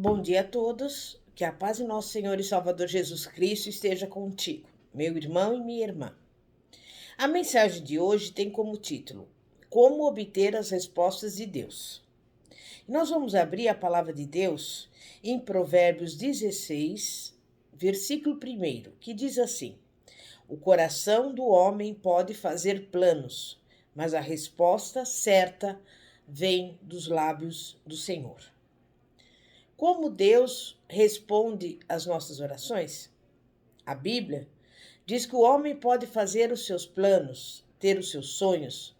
Bom dia a todos, que a paz de nosso Senhor e Salvador Jesus Cristo esteja contigo, meu irmão e minha irmã. A mensagem de hoje tem como título: Como obter as respostas de Deus. E nós vamos abrir a palavra de Deus em Provérbios 16, versículo 1, que diz assim: O coração do homem pode fazer planos, mas a resposta certa vem dos lábios do Senhor. Como Deus responde às nossas orações? A Bíblia diz que o homem pode fazer os seus planos, ter os seus sonhos,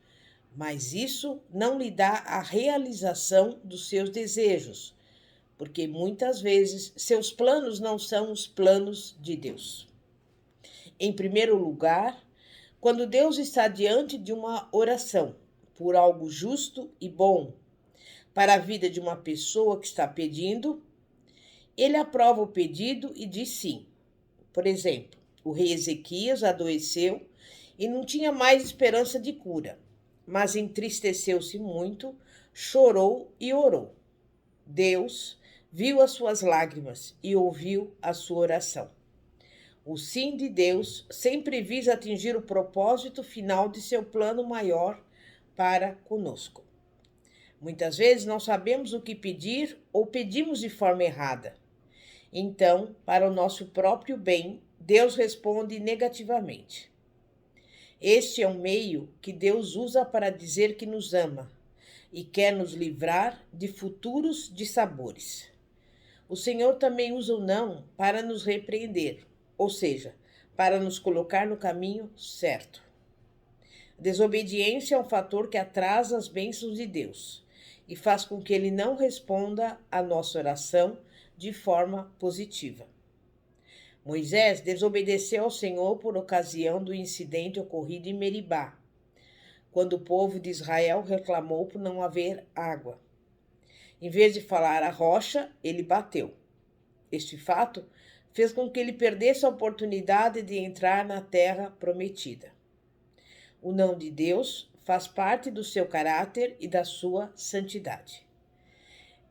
mas isso não lhe dá a realização dos seus desejos, porque muitas vezes seus planos não são os planos de Deus. Em primeiro lugar, quando Deus está diante de uma oração por algo justo e bom para a vida de uma pessoa que está pedindo, ele aprova o pedido e diz sim. Por exemplo, o rei Ezequias adoeceu e não tinha mais esperança de cura, mas entristeceu-se muito, chorou e orou. Deus viu as suas lágrimas e ouviu a sua oração. O sim de Deus sempre visa atingir o propósito final de seu plano maior para conosco. Muitas vezes não sabemos o que pedir ou pedimos de forma errada. Então, para o nosso próprio bem, Deus responde negativamente. Este é um meio que Deus usa para dizer que nos ama e quer nos livrar de futuros dissabores. O Senhor também usa o não para nos repreender, ou seja, para nos colocar no caminho certo. A desobediência é um fator que atrasa as bênçãos de Deus e faz com que Ele não responda à nossa oração de forma positiva. Moisés desobedeceu ao Senhor por ocasião do incidente ocorrido em Meribá, quando o povo de Israel reclamou por não haver água. Em vez de falar à rocha, ele bateu. Este fato fez com que ele perdesse a oportunidade de entrar na terra prometida. O não de Deus faz parte do seu caráter e da sua santidade.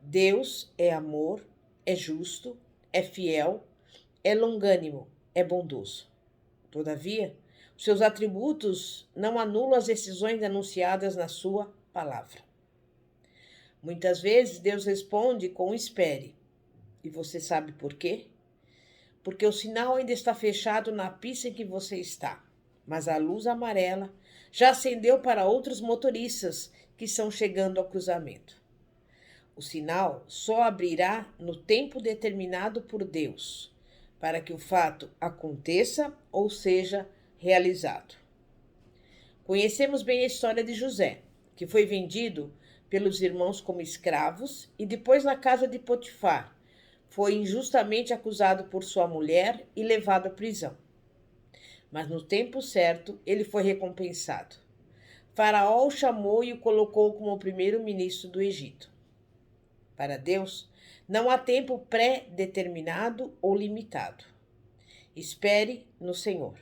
Deus é amor, é justo, é fiel, é longânimo, é bondoso. Todavia, os seus atributos não anulam as decisões anunciadas na sua palavra. Muitas vezes Deus responde com espere. E você sabe por quê? Porque o sinal ainda está fechado na pista em que você está, mas a luz amarela já acendeu para outros motoristas que estão chegando ao cruzamento. O sinal só abrirá no tempo determinado por Deus, para que o fato aconteça ou seja realizado. Conhecemos bem a história de José, que foi vendido pelos irmãos como escravos e depois na casa de Potifar. Foi injustamente acusado por sua mulher e levado à prisão. Mas no tempo certo, ele foi recompensado. Faraó o chamou e o colocou como o primeiro-ministro do Egito. Para Deus, não há tempo pré-determinado ou limitado. Espere no Senhor.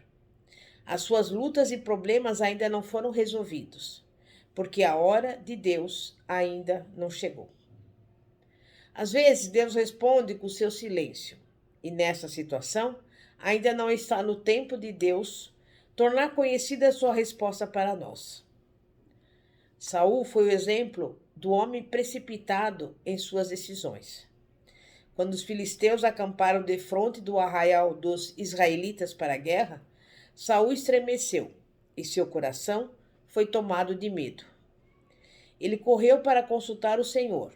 As suas lutas e problemas ainda não foram resolvidos, porque a hora de Deus ainda não chegou. Às vezes, Deus responde com seu silêncio, e nessa situação, ainda não está no tempo de Deus tornar conhecida a sua resposta para nós. Saul foi o exemplo do homem precipitado em suas decisões. Quando os filisteus acamparam defronte do arraial dos israelitas para a guerra, Saul estremeceu e seu coração foi tomado de medo. Ele correu para consultar o Senhor,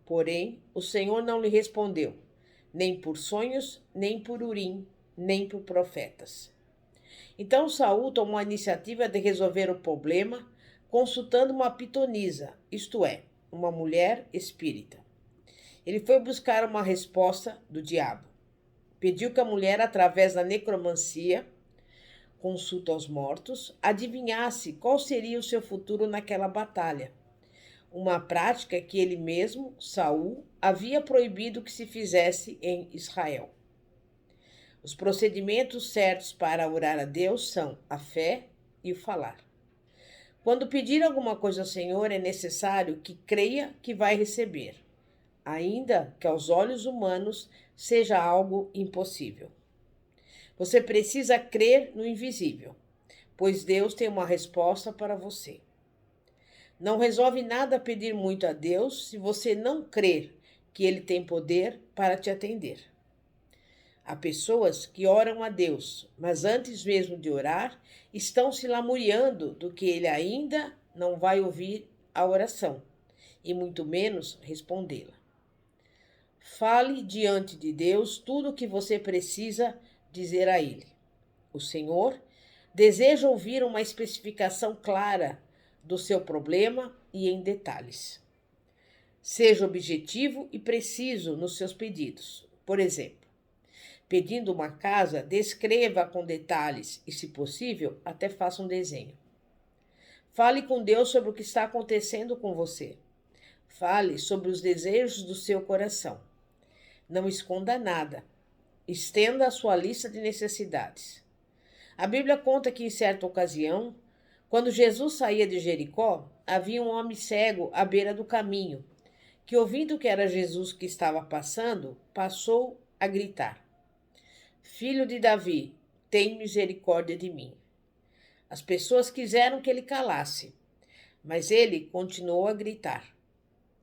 porém o Senhor não lhe respondeu, nem por sonhos, nem por Urim, nem por profetas. Então Saul tomou a iniciativa de resolver o problema consultando uma pitonisa, isto é, uma mulher espírita. Ele foi buscar uma resposta do diabo. Pediu que a mulher, através da necromancia, consulta aos mortos, adivinhasse qual seria o seu futuro naquela batalha. Uma prática que ele mesmo, Saul, havia proibido que se fizesse em Israel. Os procedimentos certos para orar a Deus são a fé e o falar. Quando pedir alguma coisa ao Senhor, é necessário que creia que vai receber. ainda que aos olhos humanos seja algo impossível. Você precisa crer no invisível, pois Deus tem uma resposta para você. Não resolve nada pedir muito a Deus se você não crer que Ele tem poder para te atender. Há pessoas que oram a Deus, mas antes mesmo de orar, estão se lamuriando do que Ele ainda não vai ouvir a oração, e muito menos respondê-la. Fale diante de Deus tudo o que você precisa dizer a Ele. O Senhor deseja ouvir uma especificação clara do seu problema e em detalhes. Seja objetivo e preciso nos seus pedidos. Por exemplo, pedindo uma casa, descreva com detalhes e, se possível, até faça um desenho. Fale com Deus sobre o que está acontecendo com você. Fale sobre os desejos do seu coração. Não esconda nada. Estenda a sua lista de necessidades. A Bíblia conta que, em certa ocasião, quando Jesus saía de Jericó, havia um homem cego à beira do caminho, que, ouvindo que era Jesus que estava passando, passou a gritar: Filho de Davi, tem misericórdia de mim. As pessoas quiseram que ele calasse, mas ele continuou a gritar.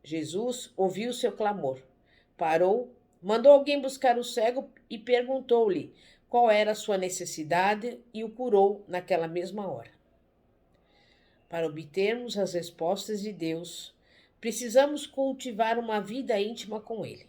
Jesus ouviu seu clamor, parou, mandou alguém buscar o cego e perguntou-lhe qual era a sua necessidade e o curou naquela mesma hora. Para obtermos as respostas de Deus, precisamos cultivar uma vida íntima com Ele.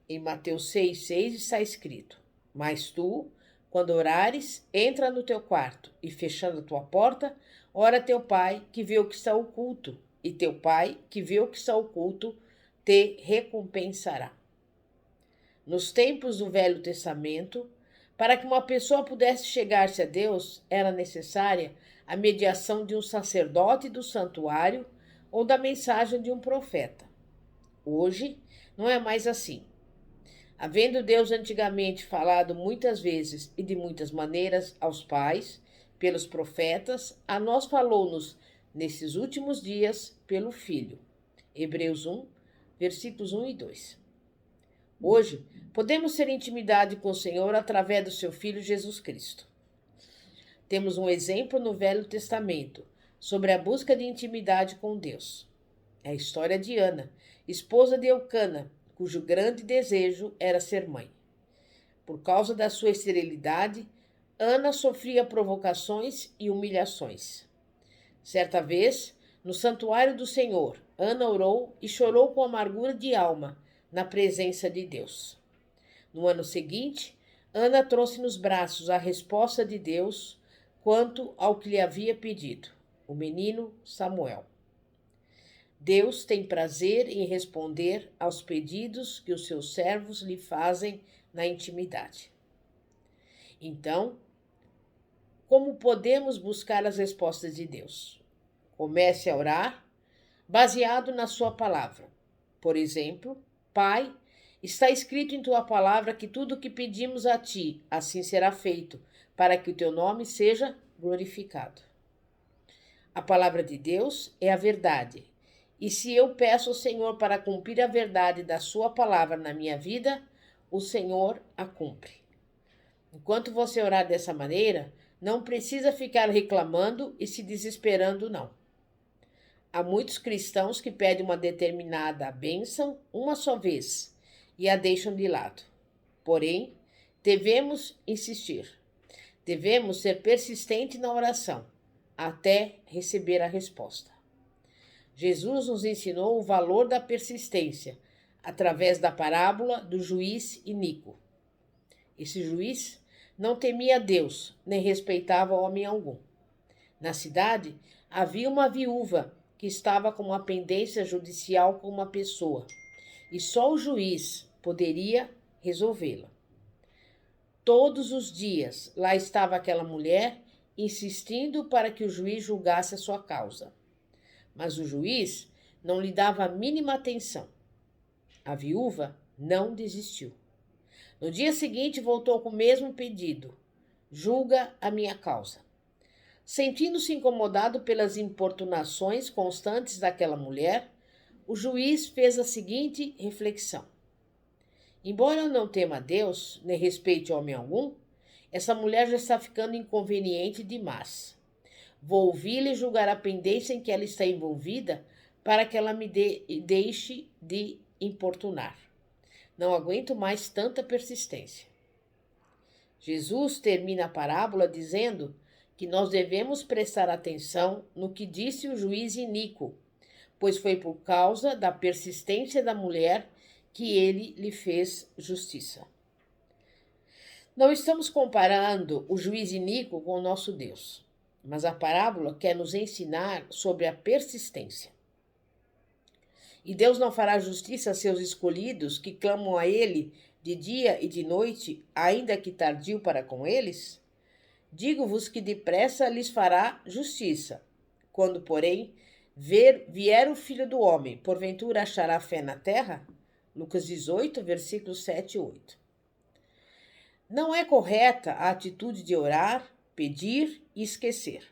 Em Mateus 6,6 está escrito: Mas tu, quando orares, entra no teu quarto e, fechando a tua porta, ora a teu pai que vê o que está oculto, e teu pai que vê o que está oculto te recompensará. Nos tempos do Velho Testamento, para que uma pessoa pudesse chegar-se a Deus, era necessária a mediação de um sacerdote do santuário ou da mensagem de um profeta. Hoje, não é mais assim. Havendo Deus antigamente falado muitas vezes e de muitas maneiras aos pais, pelos profetas, a nós falou-nos nesses últimos dias pelo Filho. Hebreus 1, versículos 1 e 2. Hoje, podemos ter intimidade com o Senhor através do seu Filho Jesus Cristo. Temos um exemplo no Velho Testamento sobre a busca de intimidade com Deus. É a história de Ana, esposa de Eucana, cujo grande desejo era ser mãe. Por causa da sua esterilidade, Ana sofria provocações e humilhações. Certa vez, no santuário do Senhor, Ana orou e chorou com amargura de alma na presença de Deus. No ano seguinte, Ana trouxe nos braços a resposta de Deus quanto ao que lhe havia pedido, o menino Samuel. Deus tem prazer em responder aos pedidos que os seus servos lhe fazem na intimidade. Então, como podemos buscar as respostas de Deus? Comece a orar baseado na sua palavra. Por exemplo, Pai, está escrito em tua palavra que tudo o que pedimos a ti, assim será feito, para que o teu nome seja glorificado. A palavra de Deus é a verdade. E se eu peço ao Senhor para cumprir a verdade da sua palavra na minha vida, o Senhor a cumpre. Enquanto você orar dessa maneira, não precisa ficar reclamando e se desesperando, não. Há muitos cristãos que pedem uma determinada bênção uma só vez e a deixam de lado. Porém, devemos insistir. Devemos ser persistentes na oração até receber a resposta. Jesus nos ensinou o valor da persistência através da parábola do juiz iníquo. Esse juiz não temia Deus, nem respeitava homem algum. Na cidade, havia uma viúva que estava com uma pendência judicial com uma pessoa, e só o juiz poderia resolvê-la. Todos os dias lá estava aquela mulher insistindo para que o juiz julgasse a sua causa. Mas o juiz não lhe dava a mínima atenção. A viúva não desistiu. No dia seguinte voltou com o mesmo pedido: julga a minha causa. Sentindo-se incomodado pelas importunações constantes daquela mulher, o juiz fez a seguinte reflexão: embora eu não tema a Deus, nem respeite homem algum, essa mulher já está ficando inconveniente demais. Vou ouvi-la e julgar a pendência em que ela está envolvida para que ela me deixe de importunar. Não aguento mais tanta persistência. Jesus termina a parábola dizendo que nós devemos prestar atenção no que disse o juiz iníquo, pois foi por causa da persistência da mulher que ele lhe fez justiça. Não estamos comparando o juiz iníquo com o nosso Deus, mas a parábola quer nos ensinar sobre a persistência. E Deus não fará justiça a seus escolhidos que clamam a Ele de dia e de noite, ainda que tardio para com eles? Digo-vos que depressa lhes fará justiça. Quando, porém, vier o Filho do Homem, porventura achará fé na terra? Lucas 18, versículos 7 e 8. Não é correta a atitude de orar, pedir e esquecer.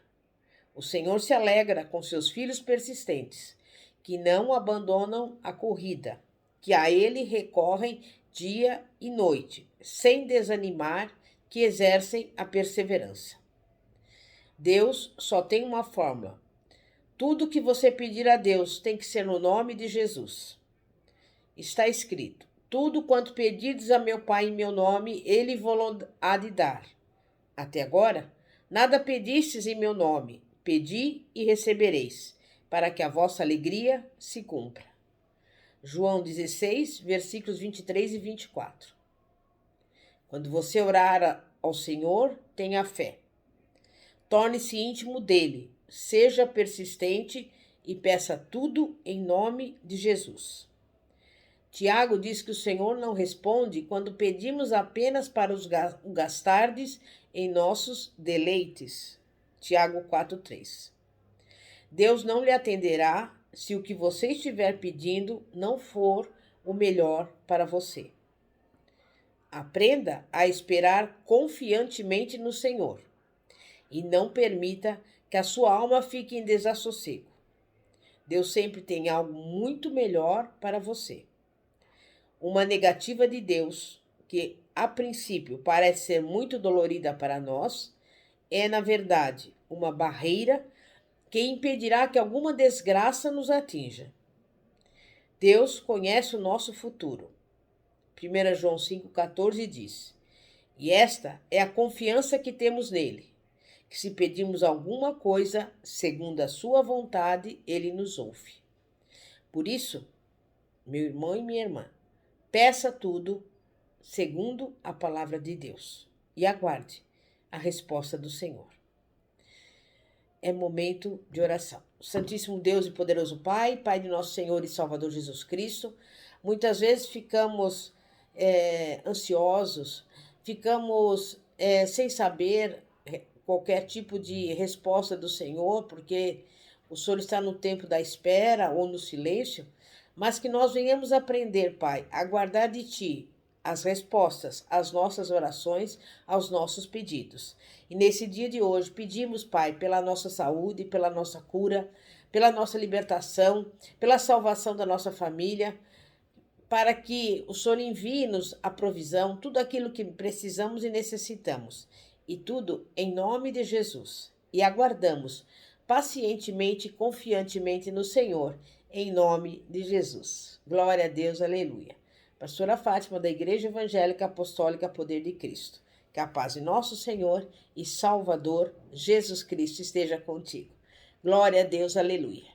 O Senhor se alegra com seus filhos persistentes, que não abandonam a corrida, que a Ele recorrem dia e noite, sem desanimar, que exercem a perseverança. Deus só tem uma fórmula. Tudo que você pedir a Deus tem que ser no nome de Jesus. Está escrito: tudo quanto pedirdes a meu Pai em meu nome, Ele vos há de dar. Até agora, nada pedistes em meu nome. Pedi e recebereis, para que a vossa alegria se cumpra. João 16, versículos 23 e 24. Quando você orar ao Senhor, tenha fé. Torne-se íntimo dele, seja persistente e peça tudo em nome de Jesus. Tiago diz que o Senhor não responde quando pedimos apenas para o gastardes em nossos deleites. Tiago 4,3. Deus não lhe atenderá se o que você estiver pedindo não for o melhor para você. Aprenda a esperar confiantemente no Senhor e não permita que a sua alma fique em desassossego. Deus sempre tem algo muito melhor para você. Uma negativa de Deus, que a princípio parece ser muito dolorida para nós, é, na verdade, uma barreira que impedirá que alguma desgraça nos atinja. Deus conhece o nosso futuro. 1 João 5,14 diz: e esta é a confiança que temos nele, que se pedirmos alguma coisa segundo a sua vontade, ele nos ouve. Por isso, meu irmão e minha irmã, peça tudo segundo a palavra de Deus e aguarde a resposta do Senhor. É momento de oração. Santíssimo Deus e poderoso Pai, Pai de nosso Senhor e Salvador Jesus Cristo, muitas vezes ficamos ansiosos, ficamos sem saber qualquer tipo de resposta do Senhor, porque o Senhor está no tempo da espera ou no silêncio, mas que nós venhamos aprender, Pai, a guardar de Ti as respostas às nossas orações, aos nossos pedidos. E nesse dia de hoje pedimos, Pai, pela nossa saúde, pela nossa cura, pela nossa libertação, pela salvação da nossa família, para que o Senhor envie-nos a provisão, tudo aquilo que precisamos e necessitamos. E tudo em nome de Jesus. E aguardamos pacientemente e confiantemente no Senhor, em nome de Jesus. Glória a Deus, aleluia. Pastora Fátima, da Igreja Evangélica Apostólica Poder de Cristo. Que a paz de nosso Senhor e Salvador Jesus Cristo esteja contigo. Glória a Deus, aleluia.